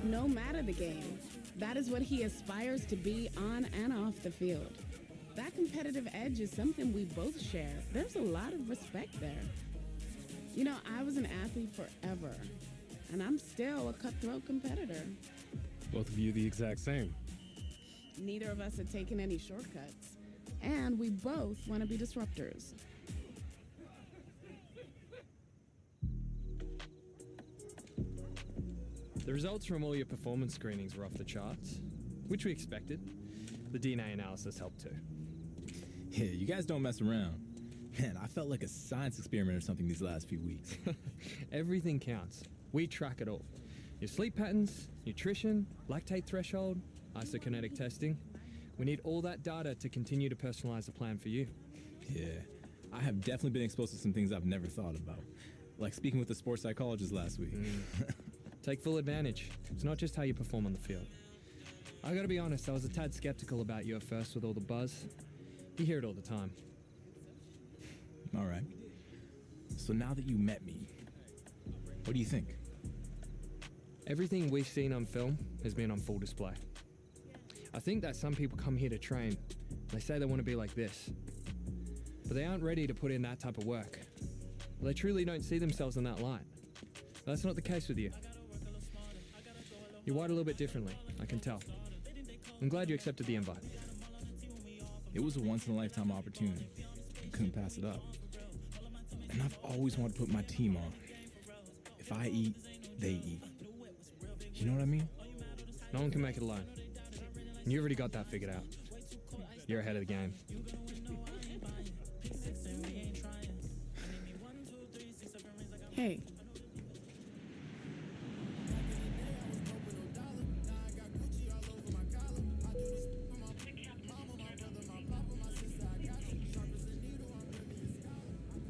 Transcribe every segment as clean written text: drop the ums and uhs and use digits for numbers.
no matter the game. That is what he aspires to be on and off the field. That competitive edge is something we both share. There's a lot of respect there. You know, I was an athlete forever, and I'm still a cutthroat competitor. Both of you the exact same. Neither of us had taken any shortcuts, and we both want to be disruptors. The results from all your performance screenings were off the charts, which we expected. The DNA analysis helped too. Yeah, you guys don't mess around. Man, I felt like a science experiment or something these last few weeks. Everything counts. We track it all. Your sleep patterns, nutrition, lactate threshold, isokinetic testing. We need all that data to continue to personalize the plan for you. Yeah, I have definitely been exposed to some things I've never thought about. Like speaking with the sports psychologist last week. Take full advantage. It's not just how you perform on the field. I gotta be honest, I was a tad skeptical about you at first with all the buzz. You hear it all the time. All right. So now that you met me, what do you think? Everything we've seen on film has been on full display. I think that some people come here to train. They say they want to be like this. But they aren't ready to put in that type of work. They truly don't see themselves in that light. That's not the case with you. You're wired a little bit differently, I can tell. I'm glad you accepted the invite. It was a once-in-a-lifetime opportunity. I couldn't pass it up. And I've always wanted to put my team on. If I eat, they eat. You know what I mean? No one can make it alone. And you already got that figured out. You're ahead of the game. Hey.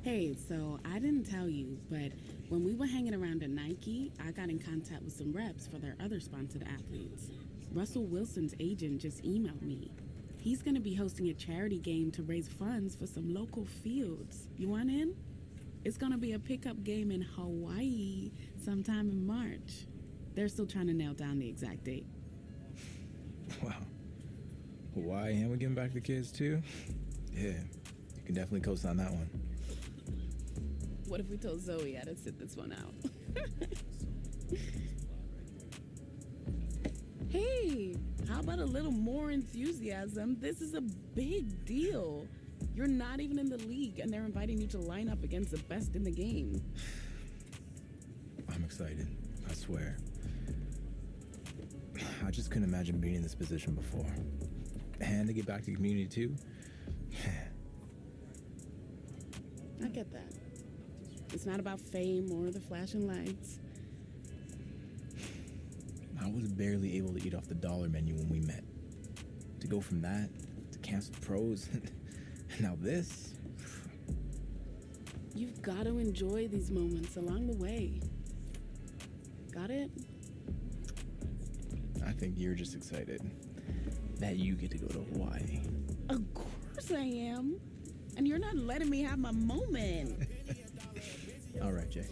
Hey, so I didn't tell you, but when we were hanging around at Nike, I got in contact with some reps for their other sponsored athletes. Russell Wilson's agent just emailed me. He's going to be hosting a charity game to raise funds for some local fields. You want in? It's going to be a pickup game in Hawaii sometime in March. They're still trying to nail down the exact date. Wow. Hawaii, and we're giving back to the kids too? Yeah, you can definitely co-sign that one. What if we told Zoe how to sit this one out? Hey, how about a little more enthusiasm? This is a big deal. You're not even in the league, and they're inviting you to line up against the best in the game. I'm excited, I swear. I just couldn't imagine being in this position before. And to get back to the community too. I get that. It's not about fame or the flashing lights. I was barely able to eat off the dollar menu when we met. To go from that to canceled pros, and now this. You've got to enjoy these moments along the way. Got it? I think you're just excited that you get to go to Hawaii. Of course I am. And you're not letting me have my moment. All right, Jay.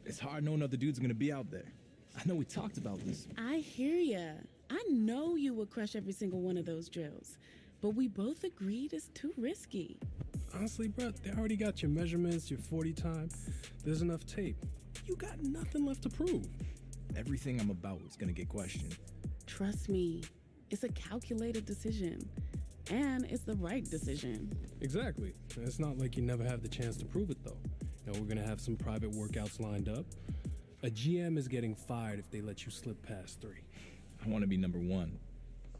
It's hard knowing other dudes are gonna be out there. I know we talked about this. I hear ya. I know you would crush every single one of those drills, but we both agreed it's too risky. Honestly, bro, they already got your measurements, your 40 time. There's enough tape. You got nothing left to prove. Everything I'm about is gonna get questioned. Trust me, it's a calculated decision, and it's the right decision. Exactly. It's not like you never have the chance to prove it, though. You know, we're gonna have some private workouts lined up. A GM is getting fired if they let you slip past 3. I want to be number 1.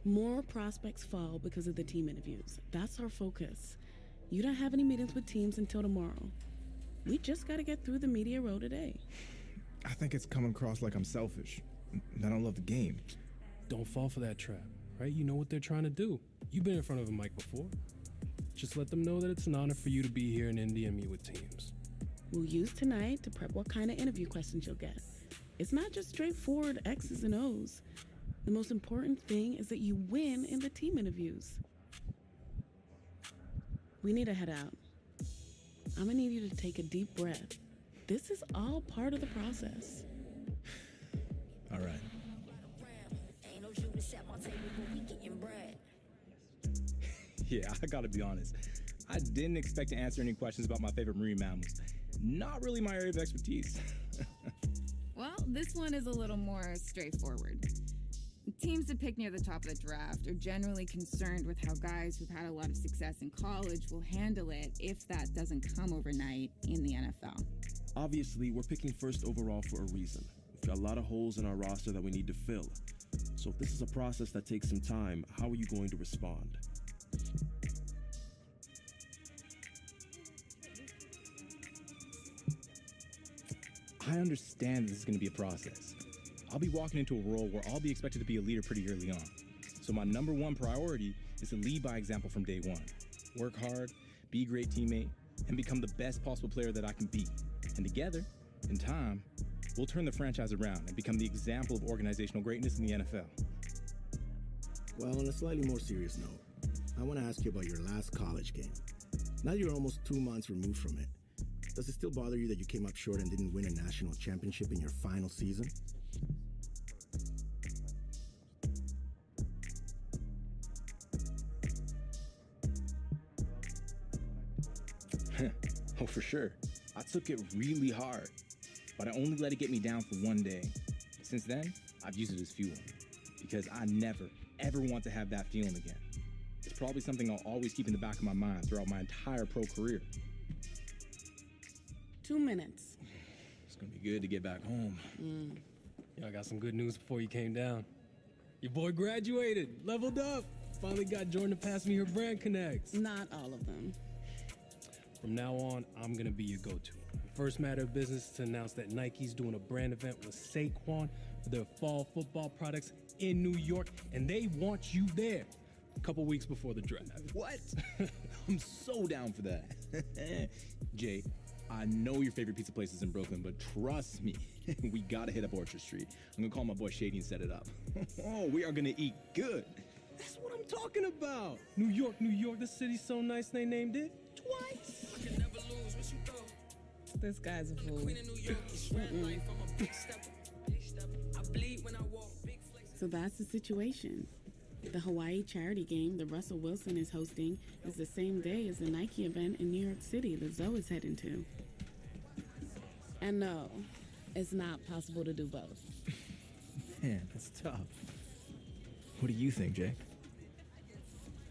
More prospects fall because of the team interviews. That's our focus. You don't have any meetings with teams until tomorrow. We just gotta get through the media row today. I think it's coming across like I'm selfish. I don't love the game. Don't fall for that trap, right? You know what they're trying to do. You've been in front of a mic before. Just let them know that it's an honor for you to be here in Indy and meet with teams. We'll use tonight to prep what kind of interview questions you'll get. It's not just straightforward X's and O's. The most important thing is that you win in the team interviews. We need to head out. I'm gonna need you to take a deep breath. This is all part of the process. All right. Yeah, I gotta be honest. I didn't expect to answer any questions about my favorite marine mammals. Not really my area of expertise. Well, this one is a little more straightforward. Teams that pick near the top of the draft are generally concerned with how guys who've had a lot of success in college will handle it if that doesn't come overnight in the NFL. Obviously, we're picking first overall for a reason. We've got a lot of holes in our roster that we need to fill. So if this is a process that takes some time, how are you going to respond? I understand this is going to be a process. I'll be walking into a role where I'll be expected to be a leader pretty early on. So my number one priority is to lead by example from day one. Work hard, be a great teammate, and become the best possible player that I can be. And together, in time, we'll turn the franchise around and become the example of organizational greatness in the NFL. Well, on a slightly more serious note, I want to ask you about your last college game. Now you're almost 2 months removed from it. Does it still bother you that you came up short and didn't win a national championship in your final season? Oh, for sure. I took it really hard, but I only let it get me down for one day. Since then, I've used it as fuel, because I never, ever want to have that feeling again. It's probably something I'll always keep in the back of my mind throughout my entire pro career. 2 minutes. It's gonna be good to get back home. Yo, I got some good news before you came down. Your boy graduated, leveled up. Finally got Jordan to pass me her brand connects. Not all of them. From now on, I'm gonna be your go-to. First matter of business is to announce that Nike's doing a brand event with Saquon for their fall football products in New York, and they want you there a couple weeks before the draft. What? I'm so down for that. Jay, I know your favorite pizza place is in Brooklyn, but trust me, we gotta hit up Orchard Street. I'm gonna call my boy Shady and set it up. Oh, we are gonna eat good. That's what I'm talking about. New York, the city's so nice they named it twice. This guy's a fool. So that's the situation. The Hawaii charity game that Russell Wilson is hosting is the same day as the Nike event in New York City that Zoe is heading to. And no, it's not possible to do both. Man, that's tough. What do you think, Jay?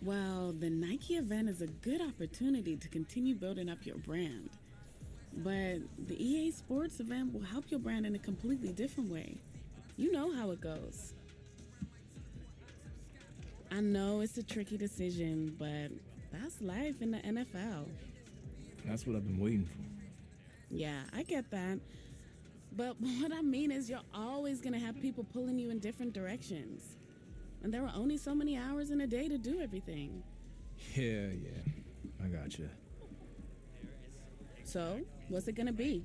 Well, the Nike event is a good opportunity to continue building up your brand. But the EA Sports event will help your brand in a completely different way. You know how it goes. I know it's a tricky decision, but that's life in the NFL. That's what I've been waiting for. Yeah, I get that. But what I mean is you're always going to have people pulling you in different directions. And there are only so many hours in a day to do everything. Yeah, I gotcha. So, what's it going to be?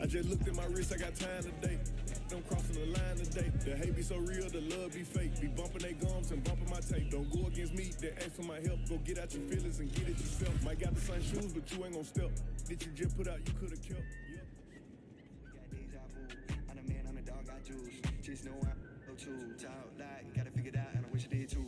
I just looked at my wrist, I got time today. Don't crossing the line today. The hate be so real, the love be fake. Be bumping they gums and bumping my tape. Don't go against me, they ask for my help. Go get out your feelings and get it yourself. Might got the same shoes, but you ain't gon' step. That you just put out, you could've kept. Yep. We got deja vu. I'm the man, I'm the dog, got juice. Just know I'm no too. Talk like, gotta figure it out, and I wish I did too.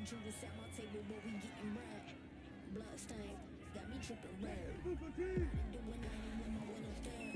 jewels at my table, but we getting bread. Blood stain, got me tripping red. Doing 90 with my winner stand.